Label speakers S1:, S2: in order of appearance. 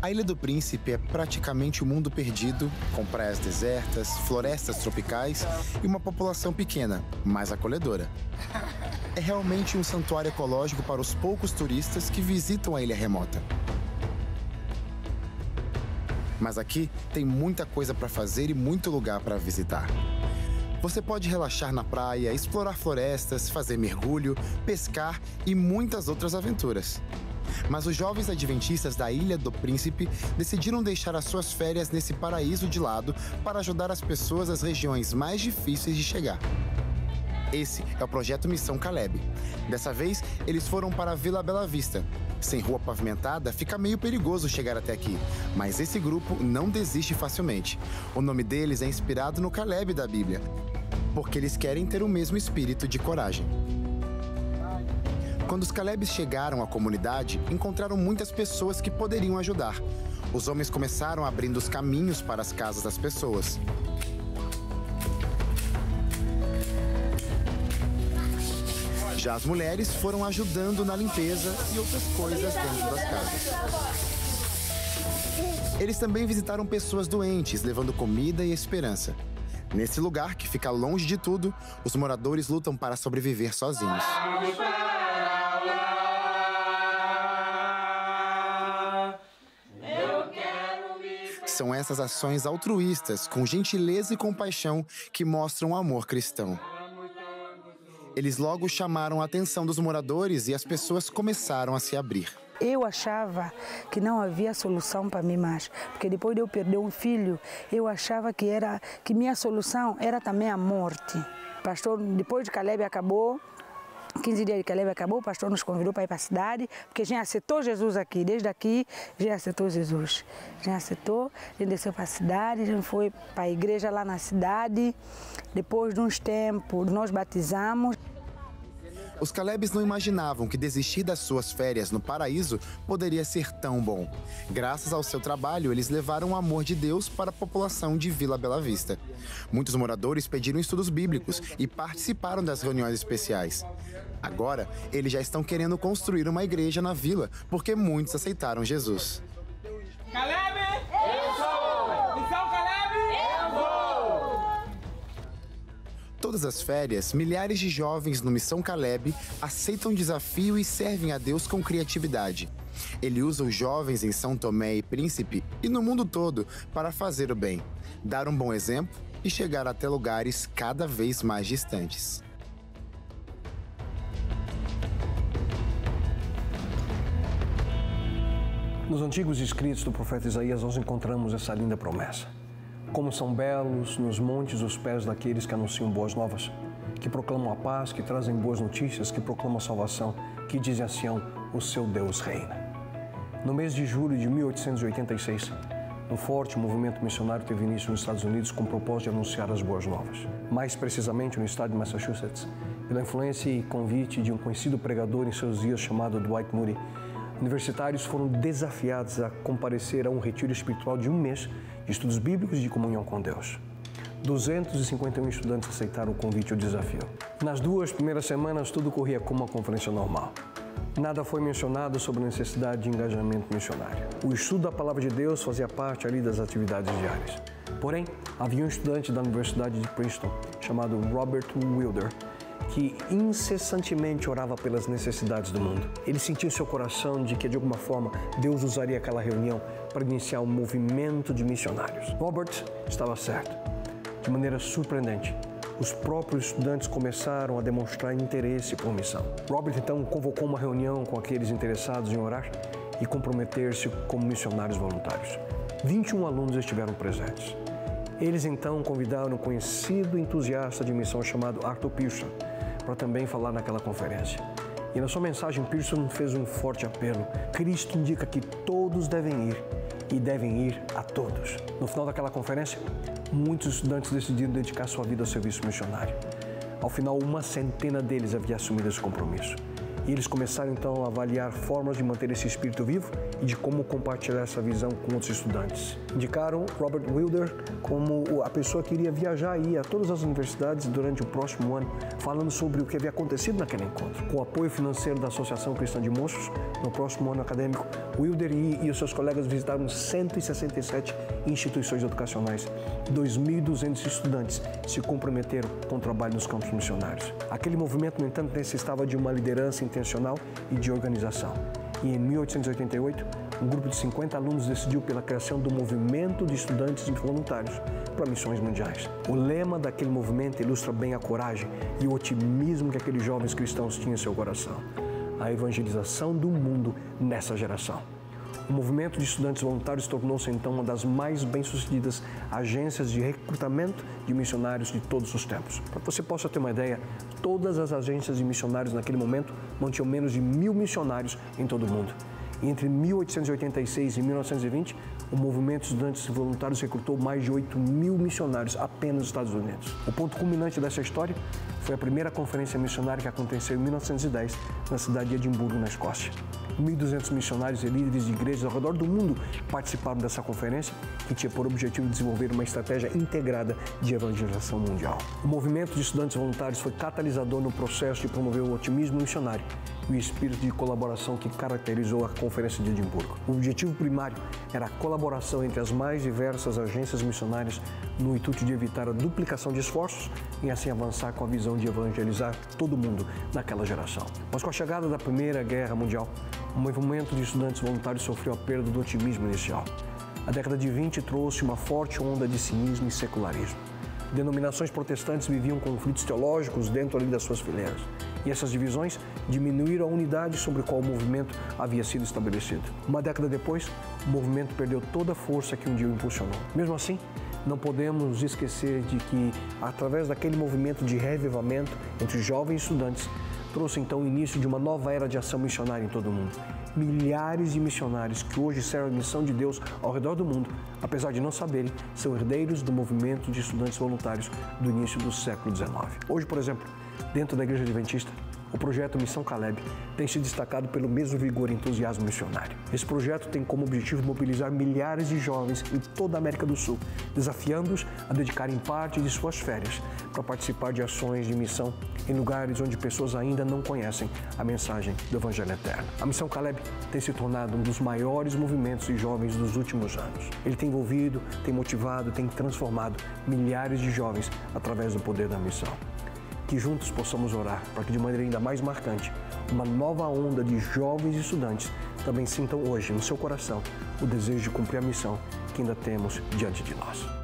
S1: A Ilha do Príncipe é praticamente um mundo perdido, com praias desertas, florestas tropicais e uma população pequena, mas acolhedora. É realmente um santuário ecológico para os poucos turistas que visitam a ilha remota. Mas aqui tem muita coisa para fazer e muito lugar para visitar. Você pode relaxar na praia, explorar florestas, fazer mergulho, pescar e muitas outras aventuras. Mas os jovens adventistas da Ilha do Príncipe decidiram deixar as suas férias nesse paraíso de lado para ajudar as pessoas das regiões mais difíceis de chegar. Esse é o projeto Missão Caleb. Dessa vez, eles foram para a Vila Bela Vista. Sem rua pavimentada, fica meio perigoso chegar até aqui, mas esse grupo não desiste facilmente. O nome deles é inspirado no Caleb da Bíblia, porque eles querem ter o mesmo espírito de coragem. Quando os Calebs chegaram à comunidade, encontraram muitas pessoas que poderiam ajudar. Os homens começaram abrindo os caminhos para as casas das pessoas. Já as mulheres foram ajudando na limpeza e outras coisas dentro das casas. Eles também visitaram pessoas doentes, levando comida e esperança. Nesse lugar, que fica longe de tudo, os moradores lutam para sobreviver sozinhos. São essas ações altruístas, com gentileza e compaixão, que mostram o amor cristão. Eles logo chamaram a atenção dos moradores e as pessoas começaram a se abrir.
S2: Eu achava que não havia solução para mim mais, porque depois de eu perder um filho, eu achava que minha solução era também a morte. Pastor, depois de Caleb acabou, 15 dias de Caleb acabou, o pastor nos convidou para ir para a cidade, porque já aceitou Jesus aqui, desde aqui já aceitou Jesus. Já aceitou, ele desceu para a cidade, já foi para a igreja lá na cidade. Depois de uns tempos, nós batizamos.
S1: Os Calebs não imaginavam que desistir das suas férias no paraíso poderia ser tão bom. Graças ao seu trabalho, eles levaram o amor de Deus para a população de Vila Bela Vista. Muitos moradores pediram estudos bíblicos e participaram das reuniões especiais. Agora, eles já estão querendo construir uma igreja na vila, porque muitos aceitaram Jesus.
S3: Caleb! Eu sou! Missão Caleb! Eu vou!
S1: Todas as férias, milhares de jovens no Missão Caleb aceitam o desafio e servem a Deus com criatividade. Ele usa os jovens em São Tomé e Príncipe e no mundo todo para fazer o bem, dar um bom exemplo e chegar até lugares cada vez mais distantes.
S4: Nos antigos escritos do profeta Isaías, nós encontramos essa linda promessa. Como são belos nos montes os pés daqueles que anunciam boas novas, que proclamam a paz, que trazem boas notícias, que proclamam a salvação, que dizem a Sião, o seu Deus reina. No mês de julho de 1886, um forte movimento missionário teve início nos Estados Unidos com o propósito de anunciar as boas novas. Mais precisamente no estado de Massachusetts, pela influência e convite de um conhecido pregador em seus dias chamado Dwight Moody, universitários foram desafiados a comparecer a um retiro espiritual de um mês de estudos bíblicos e de comunhão com Deus. 251 estudantes aceitaram o convite e o desafio. Nas 2 primeiras semanas, tudo corria como uma conferência normal. Nada foi mencionado sobre a necessidade de engajamento missionário. O estudo da Palavra de Deus fazia parte ali das atividades diárias. Porém, havia um estudante da Universidade de Princeton, chamado Robert Wilder, que incessantemente orava pelas necessidades do mundo. Ele sentia em seu coração de que, de alguma forma, Deus usaria aquela reunião para iniciar um movimento de missionários. Robert estava certo. De maneira surpreendente, os próprios estudantes começaram a demonstrar interesse por missão. Robert, então, convocou uma reunião com aqueles interessados em orar e comprometer-se como missionários voluntários. 21 alunos estiveram presentes. Eles, então, convidaram um conhecido entusiasta de missão chamado Arthur Pearson para também falar naquela conferência. E na sua mensagem, Pearson fez um forte apelo. Cristo indica que todos devem ir e devem ir a todos. No final daquela conferência, muitos estudantes decidiram dedicar sua vida ao serviço missionário. Ao final, 100 deles havia assumido esse compromisso. E eles começaram então a avaliar formas de manter esse espírito vivo e de como compartilhar essa visão com outros estudantes. Indicaram Robert Wilder como a pessoa que iria viajar e ir a todas as universidades durante o próximo ano, falando sobre o que havia acontecido naquele encontro. Com o apoio financeiro da Associação Cristã de Moços, no próximo ano acadêmico, Wilder e os seus colegas visitaram 167 instituições educacionais. 2.200 estudantes se comprometeram com o trabalho nos campos missionários. Aquele movimento, no entanto, necessitava de uma liderança intencional e de organização. E em 1888, um grupo de 50 alunos decidiu pela criação do Movimento de Estudantes Voluntários para Missões Mundiais. O lema daquele movimento ilustra bem a coragem e o otimismo que aqueles jovens cristãos tinham em seu coração. A evangelização do mundo nessa geração. O movimento de estudantes voluntários tornou-se então uma das mais bem-sucedidas agências de recrutamento de missionários de todos os tempos. Para que você possa ter uma ideia, todas as agências de missionários naquele momento mantinham menos de 1.000 missionários em todo o mundo. E entre 1886 e 1920, o movimento de estudantes voluntários recrutou mais de 8.000 missionários apenas nos Estados Unidos. O ponto culminante dessa história foi a primeira conferência missionária que aconteceu em 1910 na cidade de Edimburgo, na Escócia. 1.200 missionários e líderes de igrejas ao redor do mundo participaram dessa conferência, que tinha por objetivo desenvolver uma estratégia integrada de evangelização mundial. O movimento de estudantes voluntários foi catalisador no processo de promover o otimismo missionário e o espírito de colaboração que caracterizou a Conferência de Edimburgo. O objetivo primário era a colaboração entre as mais diversas agências missionárias no intuito de evitar a duplicação de esforços e assim avançar com a visão de evangelizar todo mundo naquela geração. Mas com a chegada da Primeira Guerra Mundial, o movimento de estudantes voluntários sofreu a perda do otimismo inicial. A década de 20 trouxe uma forte onda de cinismo e secularismo. Denominações protestantes viviam conflitos teológicos dentro ali das suas fileiras. E essas divisões diminuíram a unidade sobre a qual o movimento havia sido estabelecido. Uma década depois, o movimento perdeu toda a força que um dia o impulsionou. Mesmo assim, não podemos esquecer de que, através daquele movimento de reavivamento entre jovens estudantes, trouxe então o início de uma nova era de ação missionária em todo o mundo. Milhares de missionários que hoje servem a missão de Deus ao redor do mundo, apesar de não saberem, são herdeiros do movimento de estudantes voluntários do início do século XIX. Hoje, por exemplo, dentro da Igreja Adventista, o projeto Missão Caleb tem se destacado pelo mesmo vigor e entusiasmo missionário. Esse projeto tem como objetivo mobilizar milhares de jovens em toda a América do Sul, desafiando-os a dedicarem parte de suas férias para participar de ações de missão em lugares onde pessoas ainda não conhecem a mensagem do Evangelho Eterno. A Missão Caleb tem se tornado um dos maiores movimentos de jovens dos últimos anos. Ele tem envolvido, tem motivado, tem transformado milhares de jovens através do poder da missão. Que juntos possamos orar para que, de maneira ainda mais marcante, uma nova onda de jovens estudantes também sintam hoje, no seu coração, o desejo de cumprir a missão que ainda temos diante de nós.